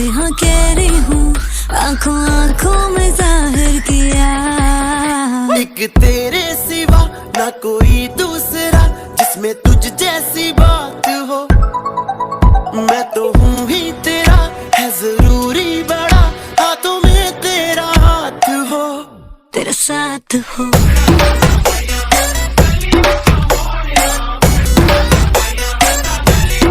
जी हाँ कह रही हूँ, आंखों आंखों में जाहिर किया। एक तेरे सिवा ना कोई दूसरा जिसमें तुझ जैसी बात हो। मैं तो हूँ ही तेरा, है जरूरी बड़ा हाथों में तेरा हाथ हो, तेरे साथ हो।